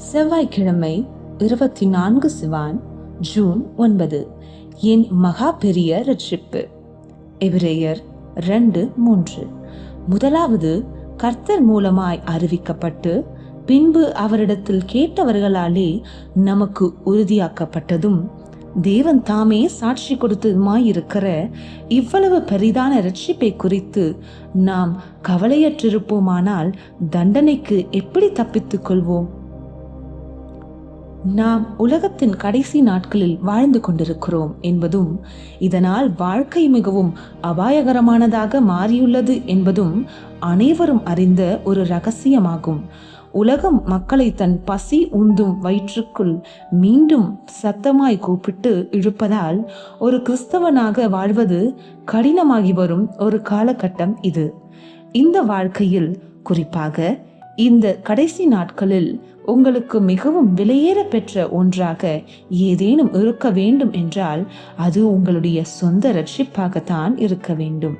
செவ்வாய்க்கிழமை 24 சிவான் ஜூன் 9. என் மகா பெரிய ரட்சிப்பு. எபிரேயர் 2:3. முதலாவது கர்த்தர் மூலமாய் அறிவிக்கப்பட்டு பின்பு அவரிடத்தில் கேட்டவர்களாலே நமக்கு உறுதியாக்கப்பட்டதும் தேவன் தாமே சாட்சி கொடுத்ததுமாயிருக்கிற இவ்வளவு பெரிதான ரட்சிப்பை குறித்து நாம் கவலையற்றிருப்போமானால் தண்டனைக்கு எப்படி தப்பித்துக் கொள்வோம்? நாம் உலகத்தின் கடைசி நாட்களில் வாழ்ந்து கொண்டிருக்கிறோம் என்பதும் இதனால் வாழ்க்கை மிகவும் அபாயகரமானதாக மாறியுள்ளது என்பதும் அனைவரும் அறிந்த ஒரு இரகசியமாகும். உலகம் மக்களை தன் பசி உந்தும் வயிற்றுக்குள் மீண்டும் சத்தமாய் கூப்பிட்டு இழுப்பதால் ஒரு கிறிஸ்தவனாக வாழ்வது கடினமாகி வரும் ஒரு காலகட்டம் இது. இந்த வாழ்க்கையில், குறிப்பாக இந்த கடைசி நாட்களில் உங்களுக்கு மிகவும் விலையேற பெற்ற ஒன்றாக ஏதேனும் இருக்க வேண்டும் என்றால் அது உங்களுடைய சொந்த ரட்சிப்பாகத்தான் இருக்க வேண்டும்.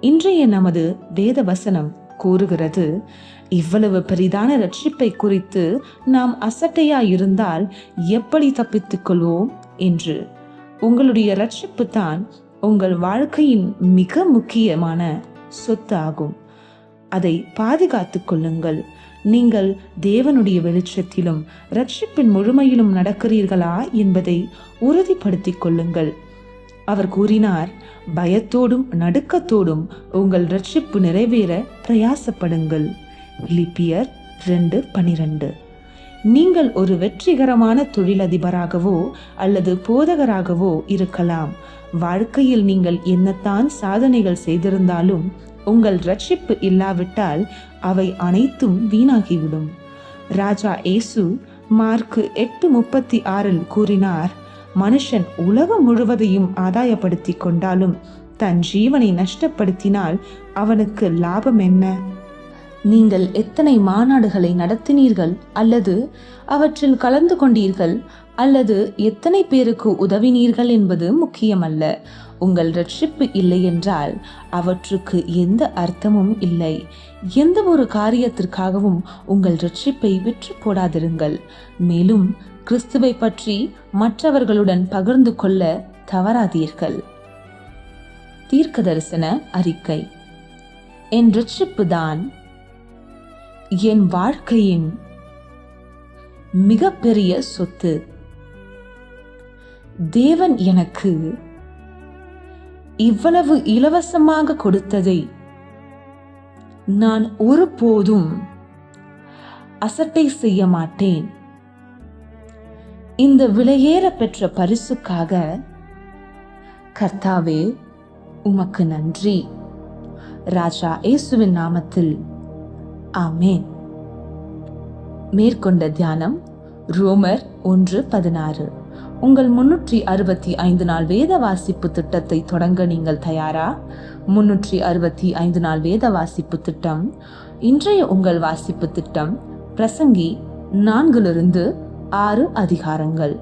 இன்றைய நமது வேத வசனம் கூறுகிறது, இவ்வளவு பெரிதான ரட்சிப்பை குறித்து நாம் அசட்டையாயிருந்தால் எப்படி தப்பித்துக் கொள்வோம் என்று. உங்களுடைய ரட்சிப்பு தான் உங்கள் வாழ்க்கையின் மிக முக்கியமான சொத்து ஆகும். அதை பாதுகாத்துக் கொள்ளுங்கள். நீங்கள் தேவனுடைய வெளிச்சத்திலும் ரட்சிப்பின் முழுமையிலும் நடக்கிறீர்களா என்பதை உறுதிப்படுத்திக் கொள்ளுங்கள். அவர் கூறினார், பயத்தோடும் நடுக்கத்தோடும் உங்கள் ரட்சிப்பு நிறைவேற பிரயாசப்படுங்கள். பிலிப்பியர் 2:12. நீங்கள் ஒரு வெற்றிகரமான தொழிலதிபராகவோ அல்லது போதகராகவோ இருக்கலாம். வாழ்க்கையில் நீங்கள் என்னத்தான் சாதனைகள் செய்திருந்தாலும் உங்கள் ரட்சிப்பு இல்லாவிட்டால் அவை அனைத்தும் வீணாகிவிடும். ராஜா இயேசு மார்க்கு 8:36 கூறினார், மனுஷன் உலகம் முழுவதையும் ஆதாயப்படுத்தி கொண்டாலும் தன் ஜீவனை நஷ்டப்படுத்தினால் அவனுக்கு லாபம் என்ன? நீங்கள் எத்தனை மாநாடுகளை நடத்தினீர்கள் அல்லது அவற்றில் கலந்து கொண்டீர்கள் அல்லது எத்தனை பேருக்கு உதவினீர்கள் என்பது முக்கியமல்ல. உங்கள் ரட்சிப்பு இல்லை என்றால் அவற்றுக்கு எந்த அர்த்தமும் இல்லை. எந்த ஒரு காரியத்திற்காகவும் உங்கள் ரட்சிப்பை விற்று போடாதிருங்கள். மேலும் கிறிஸ்துவை பற்றி மற்றவர்களுடன் பகிர்ந்து கொள்ள தவறாதீர்கள். தீர்க்கதரிசன அறிக்கை. என் ரட்சிப்பு தான் என் வாழ்க்கையின் மிகப்பெரிய சொத்து. தேவன் எனக்கு இவ்வளவு இலவசமாக கொடுத்ததை நான் ஒருபோதும் அசட்டை செய்ய மாட்டேன். இந்த விலையேற பெற்ற பரிசுக்காக கர்த்தாவே உமக்கு நன்றி. ராஜா இயேசுவின் நாமத்தில் ஆமேன். மேற்கொண்ட தியானம் ரோமர் 1:16. உங்கள் 365 நாள் வேத வாசிப்பு திட்டத்தை தொடங்க நீங்கள் தயாரா? 365 நாள் வேத வாசிப்பு திட்டம். இன்றைய உங்கள் வாசிப்பு திட்டம் பிரசங்கி 4-6 அதிகாரங்கள்.